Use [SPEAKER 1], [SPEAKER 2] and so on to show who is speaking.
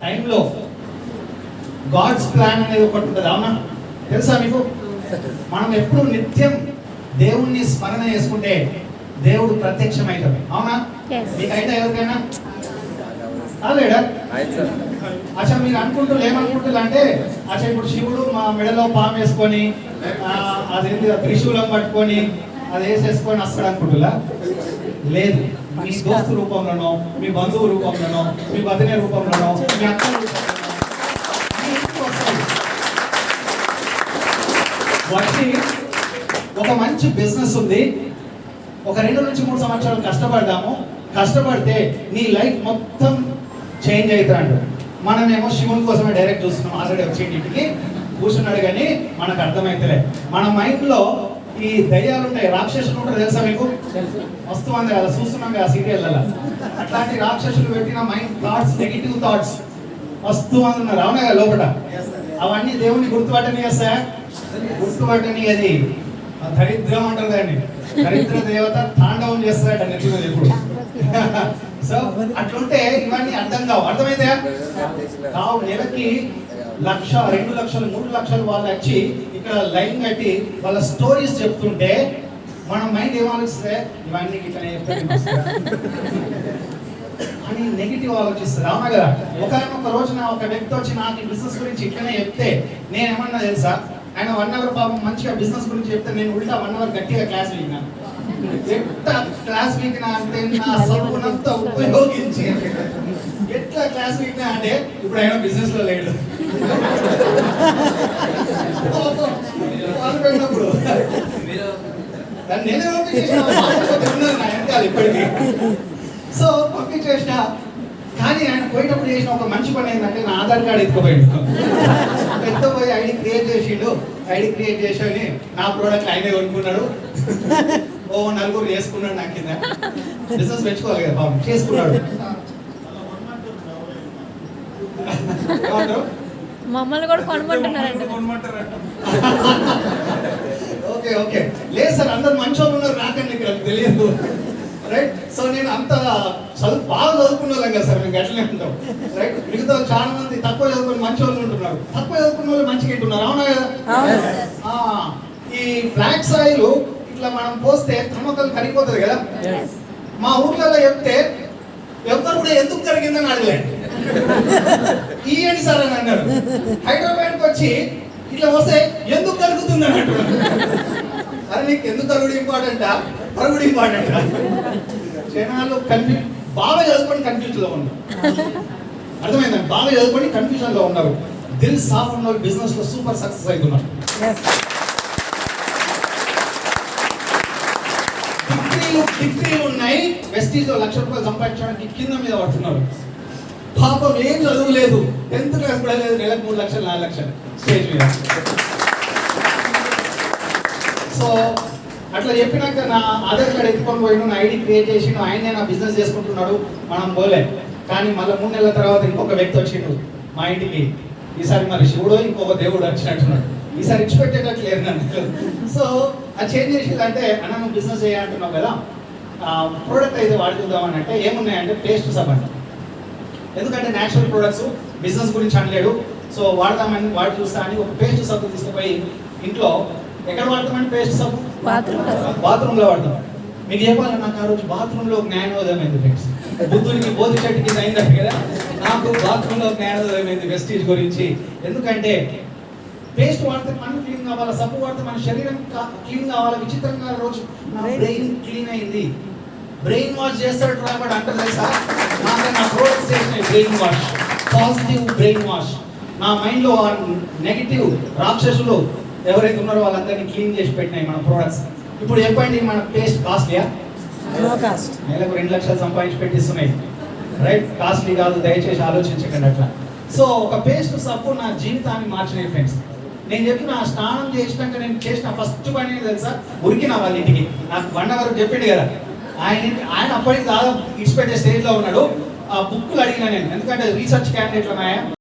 [SPEAKER 1] టైంలో God's plan అనేది ఒకటి ఉంటుంది, అవునా? తెలుసా మీకు? మనం ఎప్పుడు నిత్యం దేవుణ్ణి స్మరణ చేసుకుంటే దేవుడు ప్రత్యక్షమవుతాడు, అవునా? మీకైతే ఎవరికైనా కాలేడా? అచ్చా, మీరు అనుకుంటారు ఏమనుకుంటారు అంటే, అచ్చా ఇప్పుడు శివుడు మా మెడలో పాము వేసుకొని అదేంటి త్రిశూలం పట్టుకొని అది వేసేసుకొని వస్తాడు అనుకుంటున్నా? లేదు. మీ దోస్తు రూపంలోనో, మీ బంధువు రూపంలోనో, మీ వదిన రూపంలోనో, మీ అక్క వచ్చి ఒక మంచి బిజినెస్ ఉంది, ఒక 2 నుంచి 3 సంవత్సరాలు కష్టపడితే నీ లైఫ్ మొత్తం చేంజ్ అవుతాడు. మనమేమో శివుని కోసమే డైరెక్ట్ చూస్తున్నాం, ఆల్రెడీ వచ్చేటి ఇంటికి కూర్చున్నాడు, కానీ మనకు అర్థమైతలే. మన మైండ్లో ఈ దయ్యాలు ఉంటాయి, రాక్షసులు ఉంటారు, తెలుసా మీకు? వస్తుంది కదా, చూస్తున్నాం కదా సీరియల్లలో. అట్లాంటి రాక్షసులు పెట్టిన మైండ్ థాట్స్, నెగిటివ్ థాట్స్ వస్తూ ఉన్నారు, అవునా కదా లోపల. అవన్నీ దేవుని గుర్తుపట్టని చేస్తాయా? గుర్తుపట్టని. అది దరిద్రం అంటారు దాన్ని. దరిద్ర దేవత తాండవం చేస్తారట నెత్తి మీద ఎప్పుడు. సో అట్లుంటే ఇవన్నీ అర్థం కావు. అర్థమైతే కావు. నెలకి 1,00,000, 2 లక్షలు, 3 లక్షలు వాళ్ళు వచ్చి ఇక్కడ లైన్ కట్టి వాళ్ళ స్టోరీస్ చెప్తుంటే మన మైండ్ ఏం ఆలోచిస్తే ఇవన్నీ ఇట్లా అని నెగిటివ్ ఆలోచిస్తుంది, అవునా కదా? ఒక రోజున ఒక వ్యక్తి వచ్చి నాకు ఈ బిజినెస్ గురించి ఇట్లనే చెప్తే నేనేమన్నా తెలుసా, ఆయన 1 అవర్ పాపం మంచిగా బిజినెస్ గురించి చెప్తే నేను ఉల్టా 1 అవర్ గట్టిగా క్లాస్ వీకినా. ఎట్లా క్లాస్ వీకినా అంటే నా సబ్బునంతా ఉపయోగించి ఎట్లా క్లాస్ వీకినా అంటే ఇప్పుడు ఆయన బిజినెస్ లో లేడు. పెట్టినప్పుడు నేనే ఇప్పటికీ. సో పంపించేసిన, కానీ ఆయన పోయేటప్పుడు చేసిన ఒక మంచి పని ఏంటంటే నా ఆధార్ కార్డు ఎత్తుకుపోయాడు. ఎత్తుకుపోయి ఐడి క్రియేట్ చేసిండు. ఐడి క్రియేట్ చేసి నా ప్రోడక్ట్ ఆయనే కొనుక్కున్నాడు. ఓ 4 చేసుకున్నాడు. నా కింద బిజినెస్ పెంచుకోవాలి కదా బాబు, చేసుకున్నాడు.
[SPEAKER 2] మమ్మల్ని కూడా కొనమంటున్నారంట.
[SPEAKER 1] ఓకే ఓకే, లేదు సార్ అందరు మంచి వాళ్ళు ఉన్నారు, నాకండి ఇక్కడ తెలియదు, రైట్? సో నేను అంత బాగా చదువుకున్న వాళ్ళం కదా సార్, మేము గట్లనే ఉంటాం, రైట్? మిగతా చాలా మంది తక్కువ చదువుకుని మంచి వాళ్ళు ఉంటున్నారు, తక్కువ చదువుకున్న వాళ్ళు మంచిగా ఉంటున్నారు, అవునా కదా? ఈ బ్లాక్ సాయిల్ ఇట్లా మనం పోస్తే త్రమకలు కరిగిపోతుంది కదా. మా ఊర్లలో చెప్తే ఎవరు కూడా ఎందుకు కరిగిందని అడగలేదు. ఇయ్యండి సార్ అని అన్నారు. హైదరాబాద్కి వచ్చి ఇట్లా వస్తే ఎందుకు కలుగుతుంది అని అంటున్నాడు. అరే నీకు ఎందుకు కలుగుడు ఇంపార్టెంటా, పరుగుడు ఇంపార్టెంటా? జనాలు బాగా చదువుకొని కన్ఫ్యూజన్ లో ఉన్నారు. అర్థమైందండి? బాగా చదువుకొని కన్ఫ్యూజన్ లో ఉన్నారు. దిల్ సాఫ్ ఉన్న బిజినెస్ లో సూపర్ సక్సెస్ అవుతున్నారు. డిగ్రీలు ఉన్నాయి, వెస్టీజ్ లో 1,00,000 రూపాయలు సంపాదించడానికి కింద మీద పడుతున్నారు. పాపం ఏం చదువు లేదు, 10th క్లాస్ కూడా లేదు, నెలకు 3 లక్షలు 4 లక్షలు స్టేజ్ మీద. సో అట్లా చెప్పినాక నా ఆధార్ కార్డు ఎత్తుకొని పోయిను, నా ఐడి క్రియేట్ చేసిండు, ఆయనే నా బిజినెస్ చేసుకుంటున్నాడు, మనం పోలే. కానీ మళ్ళీ 3 నెలల తర్వాత ఇంకొక వ్యక్తి వచ్చిండు మా ఇంటికి. ఈసారి మరి శివుడు ఇంకొక దేవుడు వచ్చినట్టున్నాడు. ఈసారి ఇచ్చిపెట్టేటట్లు లేదు నన్ను. సో అది చేంజ్ చేసిందంటే, అన్న నువ్వు బిజినెస్ చేయాలంటున్నావు కదా, ప్రోడక్ట్ అయితే వాడుకుందామని అంటే ఏమున్నాయంటే పేస్ట్ సబ్ అంట. ఎందుకంటే న్యాచురల్ ప్రొడక్ట్స్ బిజినెస్ గురించి అనలేడు. సో వాడదామని వాడి చూస్తా అని ఒక పేస్ట్ సబ్బు తీసుకుపోయి ఇంట్లో ఎక్కడ వాడతామని పేస్ట్ సబ్బు బాత్రూంలో వాడతాం. మీకు చెప్పాలి, నాకు ఆ రోజు బాత్రూంలో జ్ఞానోదయం అయింది ఫ్రెండ్స్. బుద్ధునికి బోధి చెట్టుకి అయిందంట కదా, నాకు బాత్రూంలో జ్ఞానోదయం అయింది వెస్టీజ్ గురించి. ఎందుకంటే పేస్ట్ వాడితే మన క్లీన్ కావాలి, సబ్బు వాడితే మన శరీరం క్లీన్ కావాలి. విచిత్రంగా రోజు నా బ్రెయిన్ క్లీన్ అయింది. బ్రెయిన్ వాష్ చేస్తాడు రాబడి అంటారు తెలుసా? నా ప్రోడక్ట్స్ చేసిన brain wash, positive brain wash. నా మైండ్లో నెగిటివ్ రాక్షసులు ఎవరైతే ఉన్నారో వాళ్ళందరినీ క్లీన్ చేసి పెట్టినాయి మన ప్రోడక్ట్స్. ఇప్పుడు చెప్పండి, మన పేస్ట్ కాస్ట్లీయా? నెలకు 2 లక్షలు సంపాదించి పెట్టిస్తున్నాయి, రైట్? కాస్ట్లీ కాదు, దయచేసి ఆలోచించకండి అట్లా. సో ఒక పేస్ట్ సబ్బు నా జీవితాన్ని మార్చినాయి ఫ్రెండ్స్. నేను చెప్పిన స్నానం చేసినాక నేను చేసిన ఫస్ట్ పని తెలుసా, ఉరికిన వాళ్ళ ఇంటికి. నాకు 1 అవర్ చెప్పిండు కదా, ఆయన అప్పటికి దాదాపు ఇడిచిపెట్టే స్టేజ్లో ఉన్నాడు. ఆ బుక్లు అడిగినా నేను, ఎందుకంటే రీసెర్చ్ క్యాండిడేట్లు ఉన్నాయా.